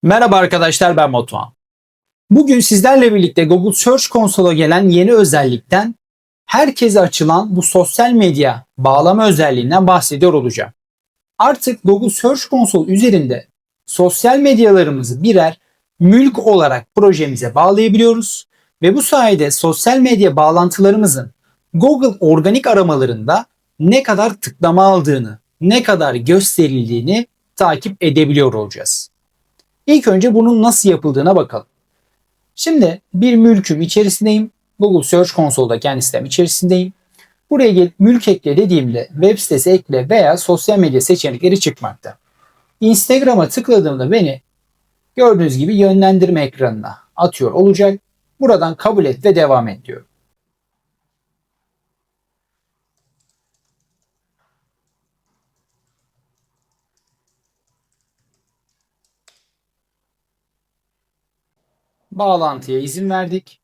Merhaba arkadaşlar, ben Batuhan. Bugün sizlerle birlikte Google Search Console'a gelen yeni özellikten, herkese açılan bu sosyal medya bağlama özelliğinden bahsediyor olacağım. Artık Google Search Console üzerinde sosyal medyalarımızı birer mülk olarak projemize bağlayabiliyoruz ve bu sayede sosyal medya bağlantılarımızın Google organik aramalarında ne kadar tıklama aldığını, ne kadar gösterildiğini takip edebiliyor olacağız. İlk önce bunun nasıl yapıldığına bakalım. Şimdi bir mülküm içerisindeyim. Google Search Console'da kendi sitem içerisindeyim. Buraya gelip mülk ekle dediğimde web sitesi ekle veya sosyal medya seçenekleri çıkmakta. Instagram'a tıkladığımda beni gördüğünüz gibi yönlendirme ekranına atıyor olacak. Buradan kabul et ve devam et diyor. Bağlantıya izin verdik.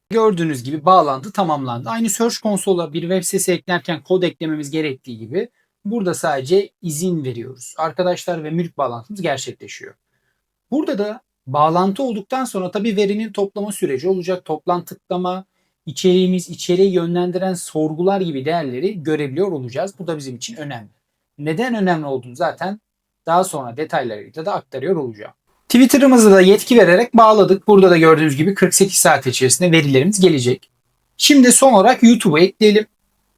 Gördüğünüz gibi bağlantı tamamlandı. Aynı Search Console'a bir web sitesi eklerken kod eklememiz gerektiği gibi burada sadece izin veriyoruz. Arkadaşlar ve mülk bağlantımız gerçekleşiyor. Burada da bağlantı olduktan sonra tabii verinin toplama süreci olacak. Toplam tıklama, içeriği yönlendiren sorgular gibi değerleri görebiliyor olacağız. Bu da bizim için önemli. Neden önemli olduğunu zaten daha sonra detaylarıyla da aktarıyor olacağım. Twitter'ımızı da yetki vererek bağladık. Burada da gördüğünüz gibi 48 saat içerisinde verilerimiz gelecek. Şimdi son olarak YouTube'a ekleyelim.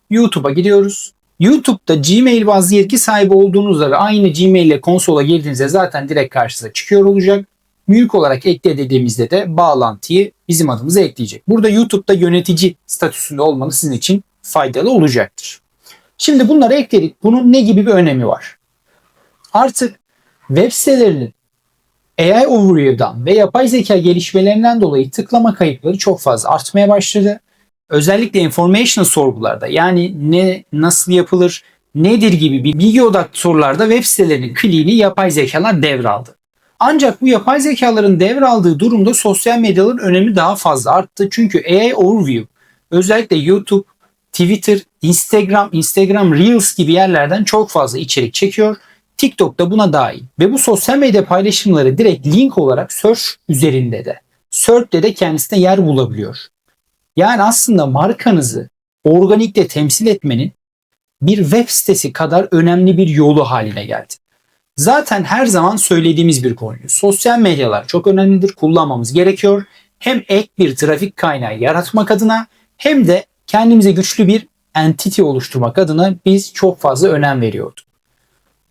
YouTube'a gidiyoruz. YouTube'da Gmail bazlı yetki sahibi olduğunuzda ve aynı Gmail ile konsola girdiğinizde zaten direkt karşınıza çıkıyor olacak. Mülk olarak ekle dediğimizde de bağlantıyı bizim adımıza ekleyecek. Burada YouTube'da yönetici statüsünde olmanız sizin için faydalı olacaktır. Şimdi bunları ekledik. Bunun ne gibi bir önemi var? Artık web sitelerinin AI Overview'dan ve yapay zeka gelişmelerinden dolayı tıklama kayıpları çok fazla artmaya başladı. Özellikle informational sorgularda, yani ne, nasıl yapılır, nedir gibi bir bilgi odaklı sorularda web sitelerinin kliğini yapay zekalar devraldı. Ancak bu yapay zekaların devraldığı durumda sosyal medyaların önemi daha fazla arttı. Çünkü AI Overview özellikle YouTube, Twitter, Instagram Reels gibi yerlerden çok fazla içerik çekiyor. TikTok da buna dahil. Ve bu sosyal medya paylaşımları direkt link olarak Search üzerinde de, Search'te de kendisine yer bulabiliyor. Yani aslında markanızı organikte temsil etmenin bir web sitesi kadar önemli bir yolu haline geldi. Zaten her zaman söylediğimiz bir konu. Sosyal medyalar çok önemlidir, kullanmamız gerekiyor. Hem ek bir trafik kaynağı yaratmak adına hem de kendimize güçlü bir entity oluşturmak adına biz çok fazla önem veriyorduk.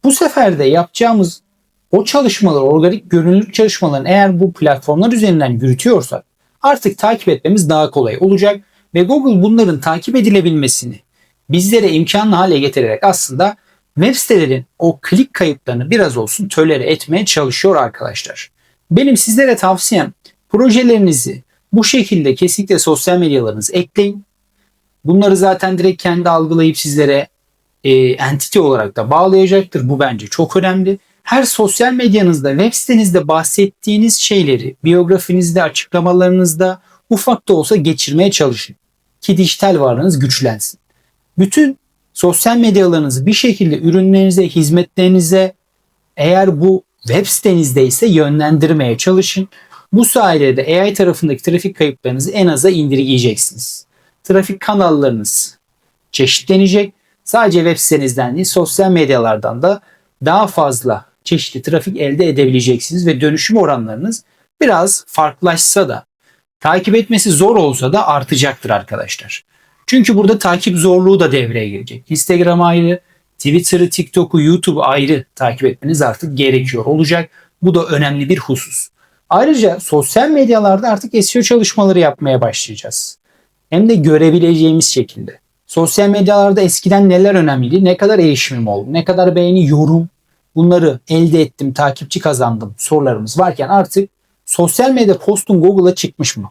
Bu sefer de yapacağımız o çalışmalar, organik görünürlük çalışmalarını eğer bu platformlar üzerinden yürütüyorsak artık takip etmemiz daha kolay olacak ve Google bunların takip edilebilmesini bizlere imkanlı hale getirerek aslında web sitelerin o klik kayıplarını biraz olsun tolere etmeye çalışıyor arkadaşlar. Benim sizlere tavsiyem, projelerinizi bu şekilde kesinlikle sosyal medyalarınızı ekleyin. Bunları zaten direkt kendi algılayıp sizlere entity olarak da bağlayacaktır. Bu bence çok önemli. Her sosyal medyanızda, web sitenizde bahsettiğiniz şeyleri biyografinizde, açıklamalarınızda ufak da olsa geçirmeye çalışın. Ki dijital varlığınız güçlensin. Bütün sosyal medyalarınızı bir şekilde ürünlerinize, hizmetlerinize, eğer bu web sitenizde ise yönlendirmeye çalışın. Bu sayede de AI tarafındaki trafik kayıplarınızı en aza indirgeyeceksiniz. Trafik kanallarınız çeşitlenecek. Sadece web sitenizden değil, sosyal medyalardan da daha fazla çeşitli trafik elde edebileceksiniz ve dönüşüm oranlarınız biraz farklılaşsa da, takip etmesi zor olsa da artacaktır arkadaşlar. Çünkü burada takip zorluğu da devreye girecek. Instagram ayrı, Twitter'ı, TikTok'u, YouTube'u ayrı takip etmeniz artık gerekiyor olacak. Bu da önemli bir husus. Ayrıca sosyal medyalarda artık SEO çalışmaları yapmaya başlayacağız. Hem de görebileceğimiz şekilde. Sosyal medyalarda eskiden neler önemliydi, ne kadar erişimim oldu, ne kadar beğeni, yorum, bunları elde ettim, takipçi kazandım sorularımız varken artık sosyal medya postun Google'a çıkmış mı?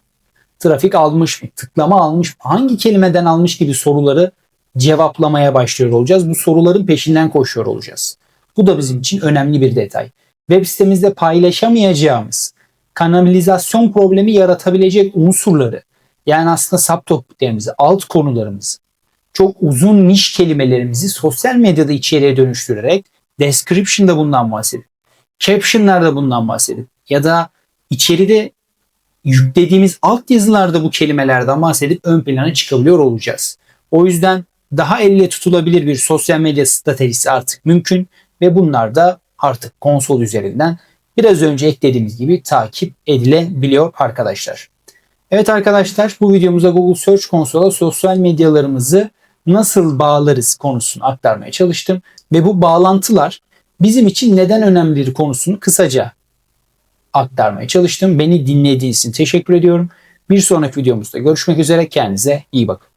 Trafik almış mı? Tıklama almış mı? Hangi kelimeden almış gibi soruları cevaplamaya başlıyor olacağız. Bu soruların peşinden koşuyor olacağız. Bu da bizim için önemli bir detay. Web sitemizde paylaşamayacağımız, kanalizasyon problemi yaratabilecek unsurları, yani aslında subtopiklerimizi, alt konularımızı çok uzun niş kelimelerimizi sosyal medyada içeriye dönüştürerek description'da bundan bahsedip, caption'larda bundan bahsedip ya da içeride yüklediğimiz altyazılarda bu kelimelerden bahsedip ön plana çıkabiliyor olacağız. O yüzden daha elle tutulabilir bir sosyal medya stratejisi artık mümkün ve bunlar da artık konsol üzerinden biraz önce eklediğimiz gibi takip edilebiliyor arkadaşlar. Evet arkadaşlar, bu videomuzda Google Search Console'a sosyal medyalarımızı nasıl bağlarız konusunu aktarmaya çalıştım ve bu bağlantılar bizim için neden önemlidir konusunu kısaca aktarmaya çalıştım. Beni dinlediğiniz için teşekkür ediyorum. Bir sonraki videomuzda görüşmek üzere. Kendinize iyi bakın.